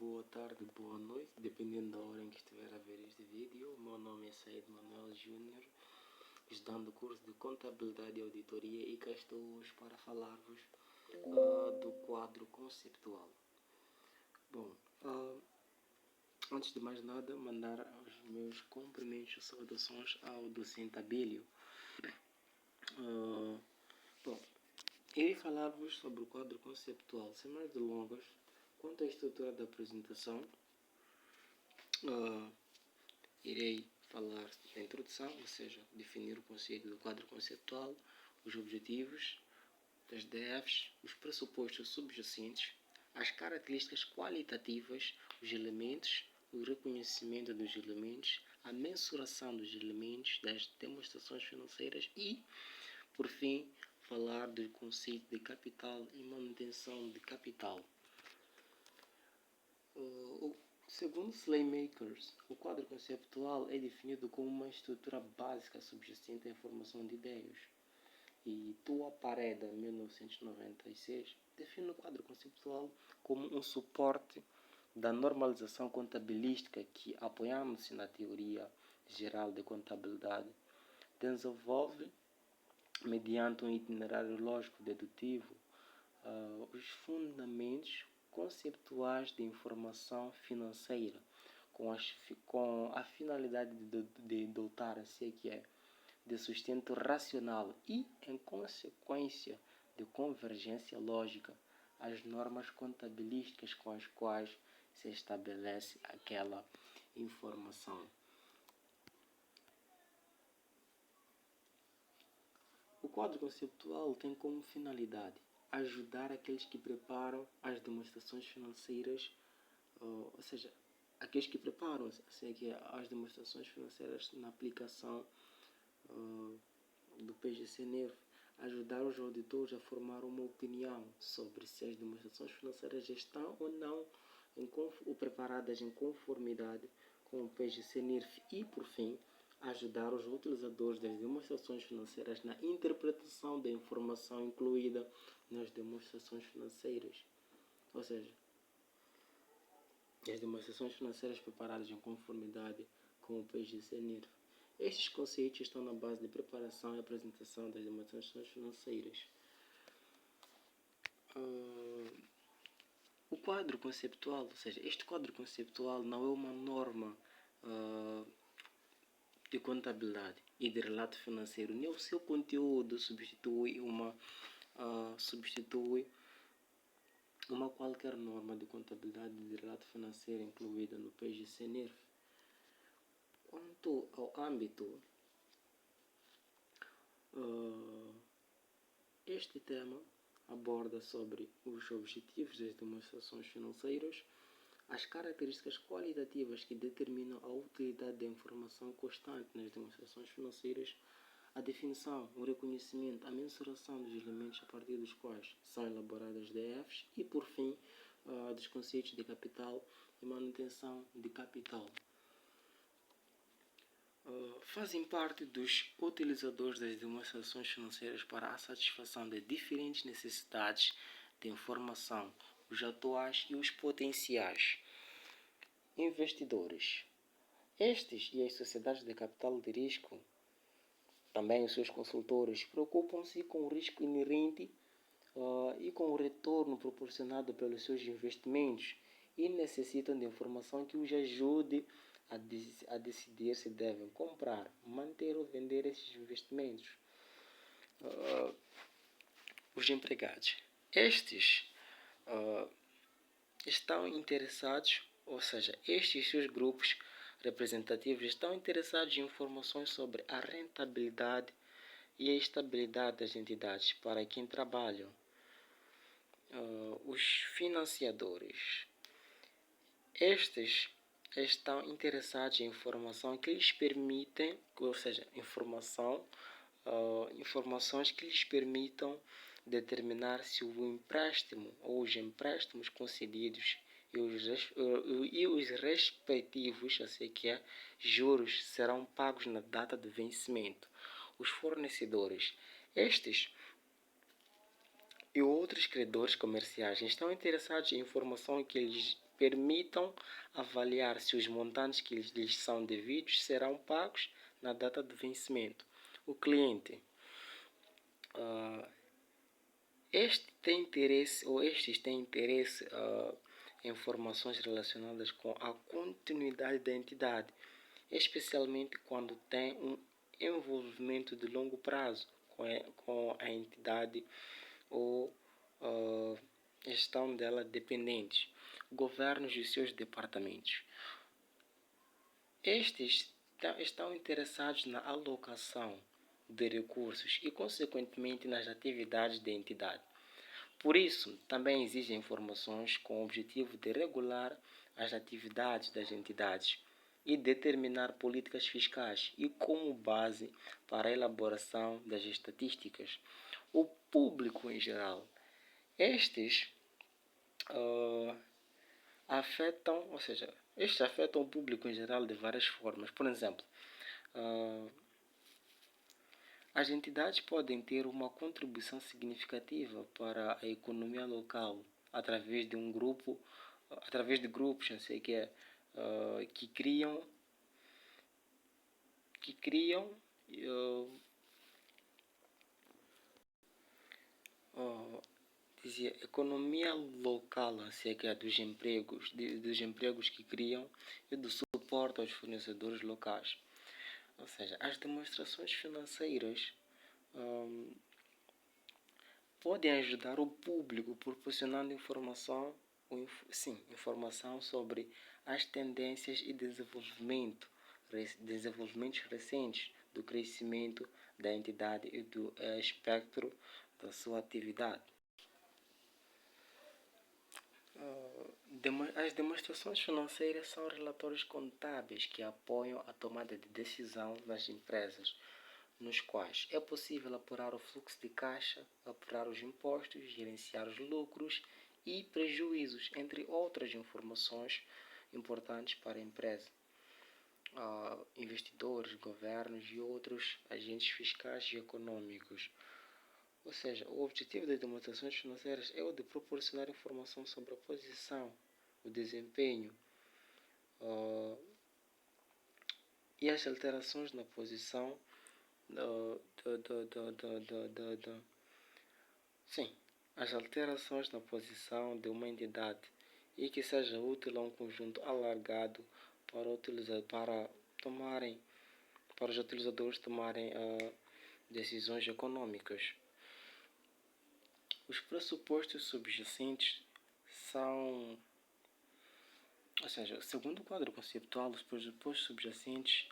boa tarde, boa noite, dependendo da hora em que estiver a ver este vídeo. O meu nome é Said Manuel Júnior, estudando o curso de Contabilidade e Auditoria, e cá estou hoje para falar-vos do quadro conceptual. Bom, antes de mais nada, mandar os meus cumprimentos e saudações ao docente Abílio. Bom, irei falar-vos sobre o quadro conceptual, sem mais delongas. Quanto à estrutura da apresentação, irei falar da introdução, ou seja, definir o conceito do quadro conceptual, os objetivos das DFs, os pressupostos subjacentes, as características qualitativas, os elementos, o reconhecimento dos elementos, a mensuração dos elementos das demonstrações financeiras e, por fim, falar do conceito de capital e manutenção de capital. Segundo Slaymakers, o quadro conceptual é definido como uma estrutura básica subjacente à formação de ideias. E Tua Pareda, 1996, define o quadro conceptual como um suporte da normalização contabilística que, apoiando-se na teoria geral de contabilidade, desenvolve, mediante um itinerário lógico-dedutivo, os fundamentos conceptuais de informação financeira, com a finalidade de dotar de sustento racional e, em consequência, de convergência lógica às normas contabilísticas com as quais se estabelece aquela informação. O quadro conceptual tem como finalidade ajudar aqueles que preparam as demonstrações financeiras, ou seja, aqueles que preparam as demonstrações financeiras na aplicação do PGC-NERV, ajudar os auditores a formar uma opinião sobre se as demonstrações financeiras estão ou não ou preparadas em conformidade com o PGC-NERV e, por fim, ajudar os utilizadores das demonstrações financeiras na interpretação da informação incluída nas demonstrações financeiras. Ou seja, as demonstrações financeiras preparadas em conformidade com o PGC-NERV. Estes conceitos estão na base de preparação e apresentação das demonstrações financeiras. O quadro conceptual, ou seja, este quadro conceptual não é uma norma de contabilidade e de relato financeiro, nem o seu conteúdo substitui uma qualquer norma de contabilidade e de relato financeiro incluída no PGC-NERV. Quanto ao âmbito, este tema aborda sobre os objetivos das demonstrações financeiras, as características qualitativas que determinam a utilidade da informação constante nas demonstrações financeiras, a definição, o reconhecimento, a mensuração dos elementos a partir dos quais são elaboradas DFs e, por fim, dos conceitos de capital e manutenção de capital. Fazem parte dos utilizadores das demonstrações financeiras para a satisfação de diferentes necessidades de informação, os atuais e os potenciais investidores. Estes e as sociedades de capital de risco, também os seus consultores, preocupam-se com o risco inerente e com o retorno proporcionado pelos seus investimentos e necessitam de informação que os ajude a decidir se devem comprar, manter ou vender esses investimentos. Os empregados. Estes estão interessados, ou seja, estes seus grupos representativos estão interessados em informações sobre a rentabilidade e a estabilidade das entidades para quem trabalham. Os financiadores. Estes estão interessados em informação que lhes permitem, ou seja, informações que lhes permitam determinar se o empréstimo ou os empréstimos concedidos e os respectivos, juros serão pagos na data de vencimento. Os fornecedores. Estes e outros credores comerciais estão interessados em informação que lhes permitam avaliar se os montantes que lhes são devidos serão pagos na data de vencimento. O cliente, estes têm interesse em informações relacionadas com a continuidade da entidade, especialmente quando tem um envolvimento de longo prazo com a entidade ou gestão dela dependentes, governos e seus departamentos. Estes estão interessados na alocação de recursos e, consequentemente, nas atividades da entidade. Por isso, também exigem informações com o objetivo de regular as atividades das entidades e determinar políticas fiscais e como base para a elaboração das estatísticas. O público em geral. Estes afetam o público em geral de várias formas. Por exemplo, as entidades podem ter uma contribuição significativa para a economia local através de grupos, não sei que criam economia local, assim, que é dos empregos que criam e do suporte aos fornecedores locais. Ou seja, as demonstrações financeiras podem ajudar o público proporcionando informação sobre as tendências e desenvolvimentos recentes do crescimento da entidade e do espectro da sua atividade. As demonstrações financeiras são relatórios contábeis que apoiam a tomada de decisão nas empresas, nos quais é possível apurar o fluxo de caixa, apurar os impostos, gerenciar os lucros e prejuízos, entre outras informações importantes para a empresa, investidores, governos e outros agentes fiscais e econômicos. Ou seja, o objetivo das demonstrações financeiras é o de proporcionar informação sobre a posição, o desempenho e as alterações na posição as alterações na posição de uma entidade e que seja útil a um conjunto alargado para os utilizadores tomarem decisões econômicas. Os pressupostos subjacentes são, segundo o quadro conceitual, os pressupostos subjacentes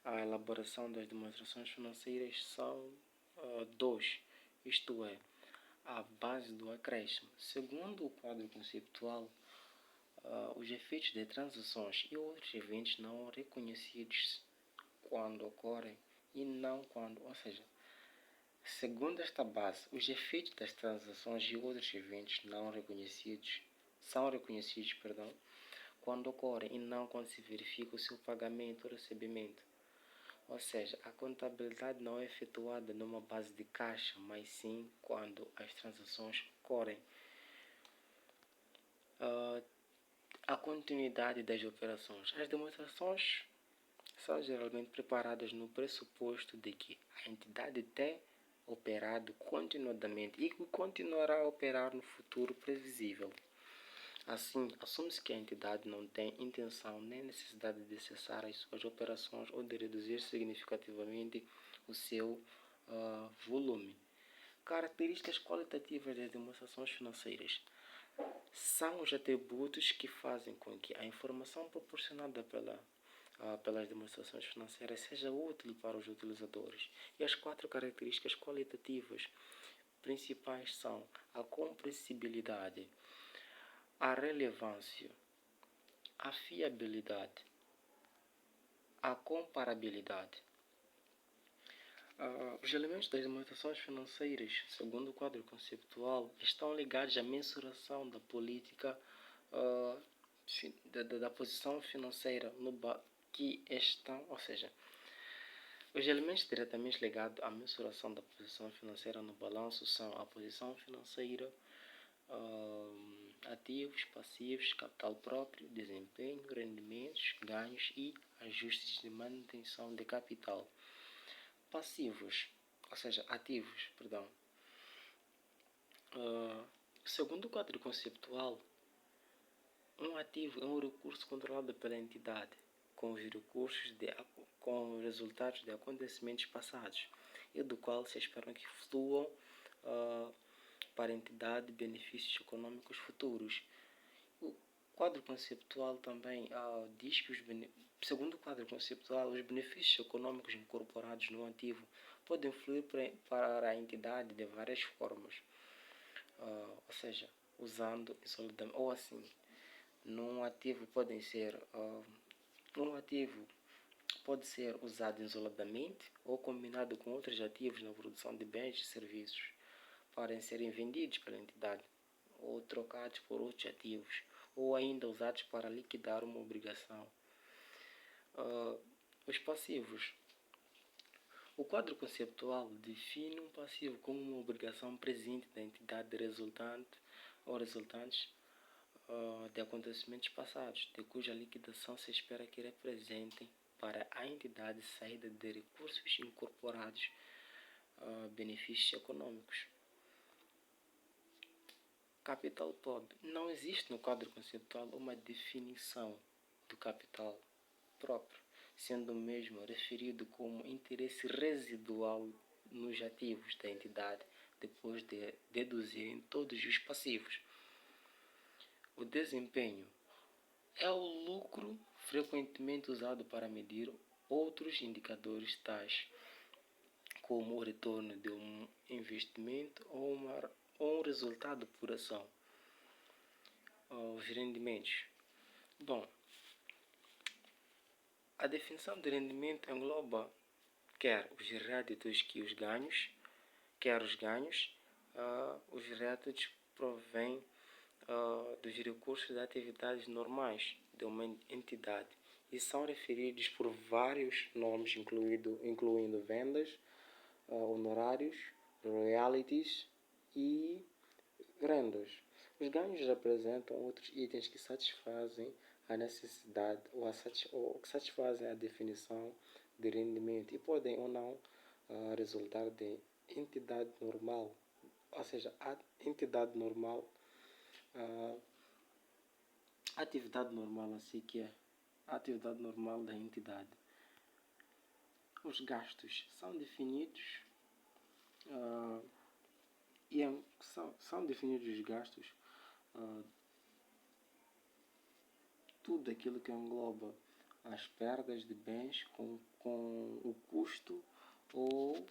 à elaboração das demonstrações financeiras são dois, isto é, a base do acréscimo. Segundo o quadro conceitual, os efeitos de transações e outros eventos não reconhecidos quando ocorrem e não quando, segundo esta base, os efeitos das transações e outros eventos não reconhecidos são reconhecidos, quando ocorrem e não quando se verifica o seu pagamento ou recebimento. Ou seja, a contabilidade não é efetuada numa base de caixa, mas sim quando as transações ocorrem. A continuidade das operações. As demonstrações são geralmente preparadas no pressuposto de que a entidade tem operado continuadamente e continuará a operar no futuro previsível. Assim, assume-se que a entidade não tem intenção nem necessidade de cessar as suas operações ou de reduzir significativamente o seu volume. Características qualitativas das demonstrações financeiras são os atributos que fazem com que a informação proporcionada pelas demonstrações financeiras seja útil para os utilizadores. E as 4 características qualitativas principais são a compreensibilidade, a relevância, a fiabilidade, a comparabilidade. Os elementos das demonstrações financeiras, segundo o quadro conceitual, estão ligados à mensuração da política da posição financeira que estão, Os elementos diretamente ligados à mensuração da posição financeira no balanço são a posição financeira, ativos, passivos, capital próprio, desempenho, rendimentos, ganhos e ajustes de manutenção de capital. Passivos, ou seja, ativos, perdão. Segundo o quadro conceptual, um ativo é um recurso controlado pela entidade, com os resultados de acontecimentos passados, e do qual se espera que fluam para a entidade benefícios econômicos futuros. O quadro conceptual também diz que, segundo o quadro conceptual, os benefícios econômicos incorporados no ativo podem fluir para a entidade de várias formas, ou seja, usando isoladamente, ou assim, um ativo pode ser usado isoladamente ou combinado com outros ativos na produção de bens e serviços para serem vendidos pela entidade, ou trocados por outros ativos, ou ainda usados para liquidar uma obrigação. Os passivos. O quadro conceptual define um passivo como uma obrigação presente da entidade resultante ou resultantes de acontecimentos passados, de cuja liquidação se espera que representem para a entidade saída de recursos incorporados, benefícios econômicos. Capital próprio. Não existe no quadro conceptual uma definição do capital próprio, sendo o mesmo referido como interesse residual nos ativos da entidade, depois de deduzirem todos os passivos. O desempenho é o lucro frequentemente usado para medir outros indicadores tais como o retorno de um investimento ou um resultado por ação. Os rendimentos. Bom, a definição de rendimento engloba quer os réditos que os ganhos, os réditos provêm dos recursos de atividades normais de uma entidade e são referidos por vários nomes, incluindo vendas, honorários, royalties e rendas. Os ganhos representam outros itens que satisfazem a necessidade ou que satisfazem a definição de rendimento e podem ou não resultar de entidade normal, ou seja, a entidade normal, atividade normal, assim que é a atividade normal da entidade. Os gastos são definidos são definidos os gastos, tudo aquilo que engloba as perdas de bens com o custo ou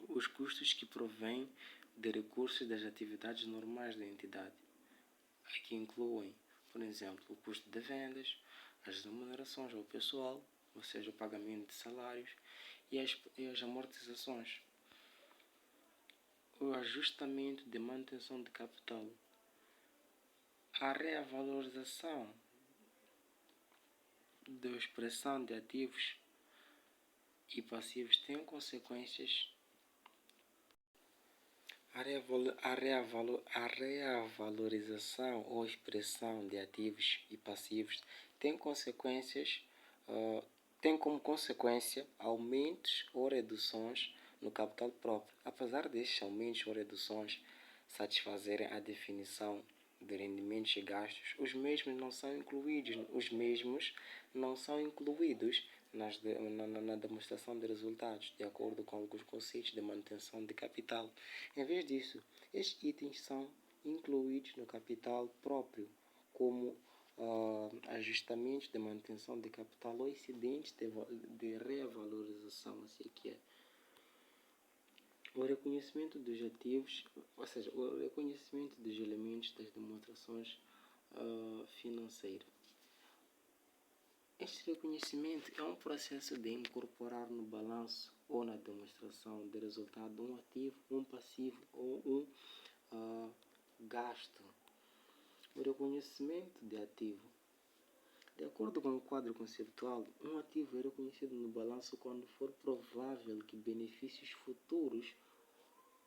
os custos que provêm de recursos das atividades normais da entidade. Aqui incluem, por exemplo, o custo de vendas, as remunerações ao pessoal, ou seja, o pagamento de salários e as amortizações. O ajustamento de manutenção de capital. A revalorização da expressão de ativos e passivos tem consequências. A revalorização ou expressão de ativos e passivos tem como consequência aumentos ou reduções no capital próprio. Apesar destes aumentos ou reduções satisfazerem a definição de rendimentos e gastos, os mesmos não são incluídos na demonstração de resultados, de acordo com alguns conceitos de manutenção de capital. Em vez disso, estes itens são incluídos no capital próprio, como ajustamentos de manutenção de capital ou excedentes de revalorização, assim que é. O reconhecimento dos ativos, ou seja, o reconhecimento dos elementos das demonstrações financeiras. Este reconhecimento é um processo de incorporar no balanço ou na demonstração de resultado um ativo, um passivo ou um gasto. O reconhecimento de ativo. De acordo com o quadro conceptual, um ativo é reconhecido no balanço quando for provável que benefícios futuros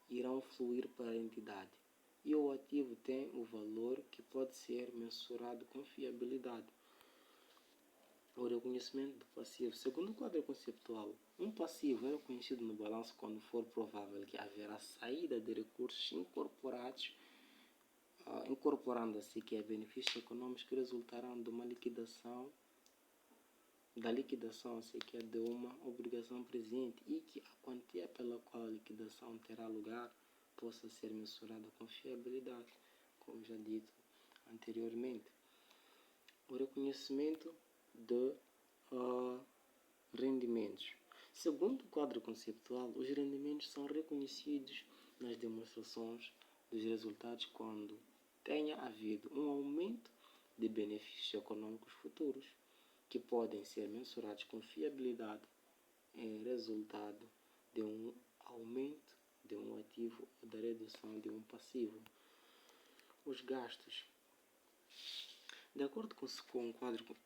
irão fluir para a entidade, e o ativo tem o valor que pode ser mensurado com fiabilidade. O reconhecimento do passivo. Segundo o quadro conceptual, um passivo é reconhecido no balanço quando for provável que haverá saída de recursos incorporados, incorporando-se que benefícios econômicos que resultarão de uma liquidação, sequer de uma obrigação presente, e que a quantia pela qual a liquidação terá lugar possa ser mensurada com fiabilidade, como já dito anteriormente. O reconhecimento de rendimentos. Segundo o quadro conceptual, os rendimentos são reconhecidos nas demonstrações dos resultados quando tenha havido um aumento de benefícios econômicos futuros, que podem ser mensurados com fiabilidade em resultado de um aumento de um ativo ou da redução de um passivo. Os gastos. De acordo com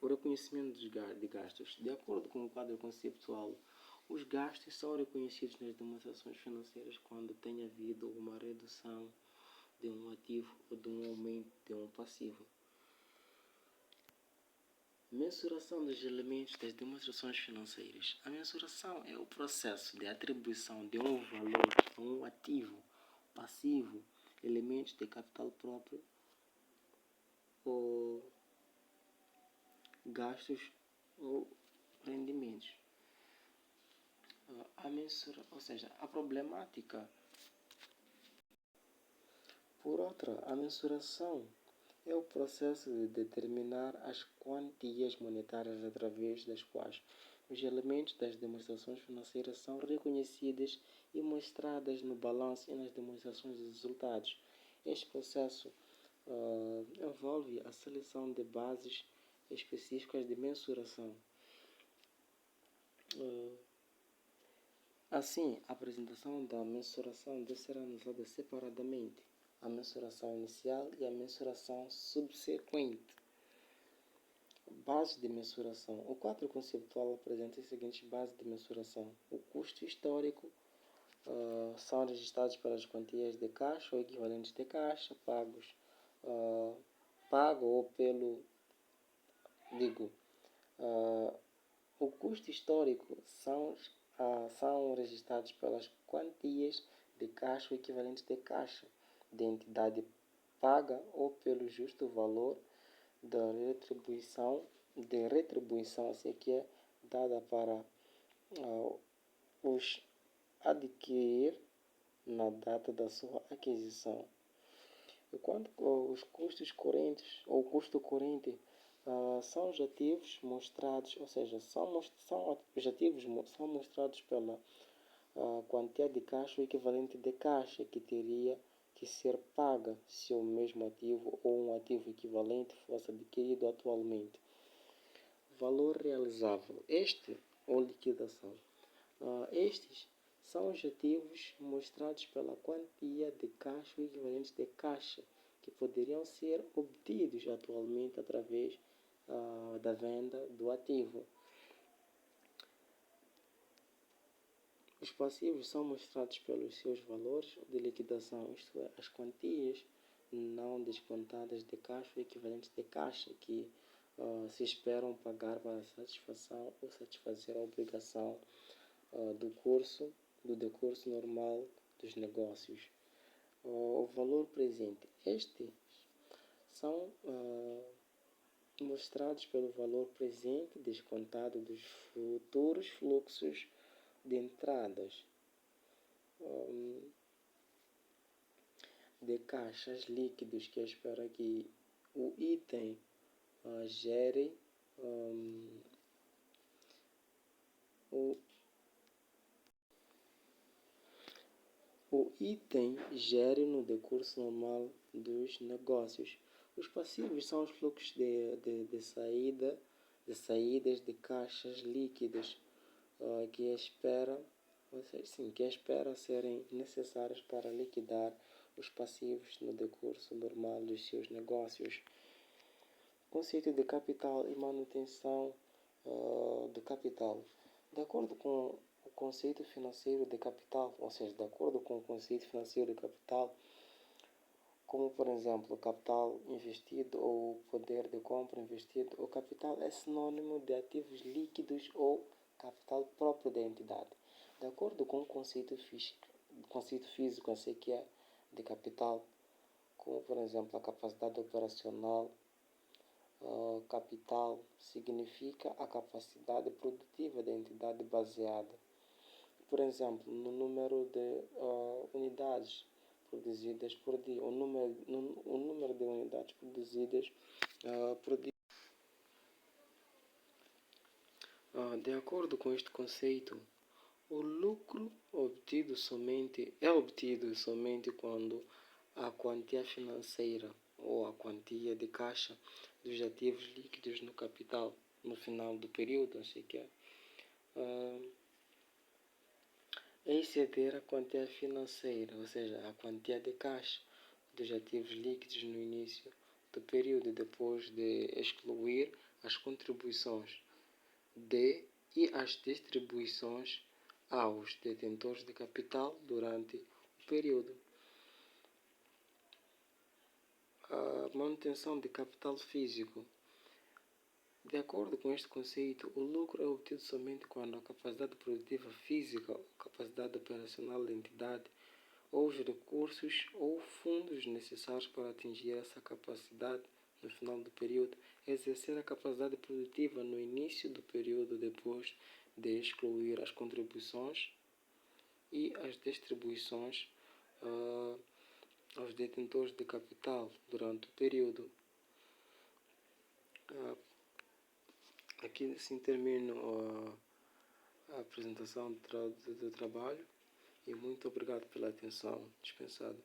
o reconhecimento de gastos, de acordo com o quadro conceptual, os gastos são reconhecidos nas demonstrações financeiras quando tem havido uma redução de um ativo ou de um aumento de um passivo. Mensuração dos elementos das demonstrações financeiras. A mensuração é o processo de atribuição de um valor a um ativo, passivo, elementos de capital próprio ou gastos ou rendimentos. A problemática. Por outra, a mensuração é o processo de determinar as quantias monetárias através das quais os elementos das demonstrações financeiras são reconhecidas e mostradas no balanço e nas demonstrações de resultados. Este processo envolve a seleção de bases específicas de mensuração. Assim, a apresentação da mensuração deve ser analisada separadamente, a mensuração inicial e a mensuração subsequente. Bases de mensuração. O quadro conceptual apresenta as seguintes bases de mensuração. O custo histórico são registrados pelas quantias de caixa ou equivalentes de caixa pago ou pelo o custo histórico são registrados pelas quantias de caixa ou equivalentes de caixa de entidade paga ou pelo justo valor da retribuição que é dada para os adquirir na data da sua aquisição. Enquanto os custos correntes ou custo corrente são os ativos mostrados, ou seja, os ativos são mostrados pela quantia de caixa ou equivalente de caixa que teria que ser paga se o mesmo ativo ou um ativo equivalente fosse adquirido atualmente. Valor realizável. Ou liquidação. Estes são os ativos mostrados pela quantia de caixa ou equivalentes de caixa que poderiam ser obtidos atualmente através da venda do ativo. Os passivos são mostrados pelos seus valores de liquidação, isto é, as quantias não descontadas de caixa ou equivalentes de caixa que se esperam pagar para a satisfação ou satisfazer a obrigação do decurso normal dos negócios. O valor presente. Estes são mostrados pelo valor presente descontado dos futuros fluxos de entradas de caixas líquidos que espera que o item gere no decurso normal dos negócios. Os passivos são os fluxos de saídas de caixas líquidas que espera serem necessárias para liquidar os passivos no decurso normal dos seus negócios. Conceito de capital e manutenção do capital. De acordo com o conceito financeiro de capital, ou seja, de acordo com o conceito financeiro de capital, como por exemplo, capital investido ou poder de compra investido, o capital é sinônimo de ativos líquidos ou capital próprio da entidade. De acordo com o conceito físico, assim que é de capital, como por exemplo a capacidade operacional, capital significa a capacidade produtiva da entidade baseada, por exemplo, no número de unidades produzidas por dia, o número de unidades produzidas por dia. De acordo com este conceito, o lucro é obtido somente quando a quantia financeira ou a quantia de caixa dos ativos líquidos no capital no final do período, assim que é, exceder a quantia financeira, ou seja, a quantia de caixa dos ativos líquidos no início do período, depois de excluir as contribuições e as distribuições aos detentores de capital durante o período. A manutenção de capital físico. De acordo com este conceito, o lucro é obtido somente quando a capacidade produtiva física, a capacidade operacional da entidade, ou os recursos ou fundos necessários para atingir essa capacidade no final do período, exercer a capacidade produtiva no início do período depois de excluir as contribuições e as distribuições aos detentores de capital durante o período. Aqui assim termino a apresentação do trabalho e muito obrigado pela atenção dispensada.